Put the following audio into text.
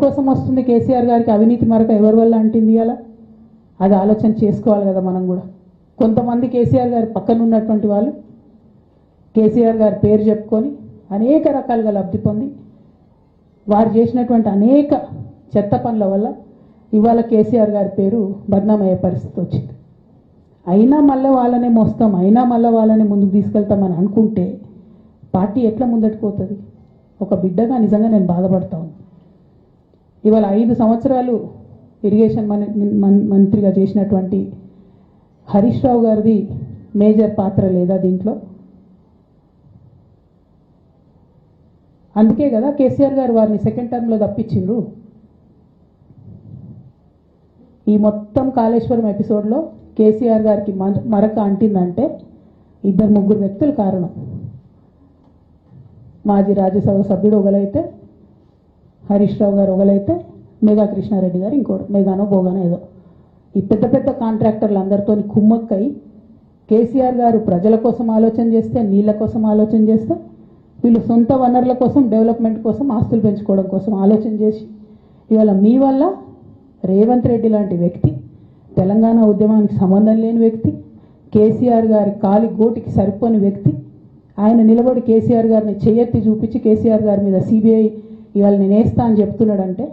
కోసం వస్తుంది కేసీఆర్ గారికి అవినీతి మరక ఎవరి వల్ల అంటింది అలా అది ఆలోచన చేసుకోవాలి కదా మనం కూడా. కొంతమంది కేసీఆర్ గారి పక్కన ఉన్నటువంటి వాళ్ళు కేసీఆర్ గారి పేరు చెప్పుకొని అనేక రకాలుగా లబ్ధి పొంది వారు చేసినటువంటి అనేక చెత్త పనుల వల్ల ఇవాళ కేసీఆర్ గారి పేరు బద్నామయ్యే పరిస్థితి వచ్చింది. అయినా మళ్ళీ వాళ్ళనే మోస్తాం, అయినా మళ్ళీ వాళ్ళనే ముందుకు తీసుకెళ్తామని అనుకుంటే పార్టీ ఎట్లా ముందటికి పోతుంది? ఒక బిడ్డగా నిజంగా నేను బాధపడతాను. ఇవాళ 5 సంవత్సరాలు ఇరిగేషన్ మంత్రిగా చేసినటువంటి హరీష్ రావు గారిది మేజర్ పాత్ర లేదా దీంట్లో? అందుకే కదా కేసీఆర్ గారు వారిని సెకండ్ టర్మ్లో తప్పించిండ్రు. ఈ మొత్తం కాళేశ్వరం ఎపిసోడ్లో కేసీఆర్ గారికి మరక అంటిందంటే 2-3 వ్యక్తులు కారణం. మాజీ రాజ్యసభ సభ్యుడు ఒకలైతే, హరీష్ రావు గారు ఒకలైతే, మేఘా కృష్ణారెడ్డి గారు ఇంకోటి, మేఘానో బోగానో ఏదో. ఈ పెద్ద పెద్ద కాంట్రాక్టర్లు అందరితో కుమ్మక్కై కేసీఆర్ గారు ప్రజల కోసం ఆలోచన చేస్తే, నీళ్ళ కోసం ఆలోచన చేస్తే, వీళ్ళు సొంత వనరుల కోసం, డెవలప్మెంట్ కోసం, ఆస్తులు పెంచుకోవడం కోసం ఆలోచన చేసి ఇవాళ మీ వల్ల రేవంత్ రెడ్డి లాంటి వ్యక్తి, తెలంగాణ ఉద్యమానికి సంబంధం లేని వ్యక్తి, కేసీఆర్ గారి కాలి గోటికి సరిపోని వ్యక్తి, ఆయన నిలబడి కేసీఆర్ గారిని చేయెత్తి చూపించి కేసీఆర్ గారి మీద సిబిఐ ఇవాళ నేను వేస్తా అని చెప్తున్నాడంటే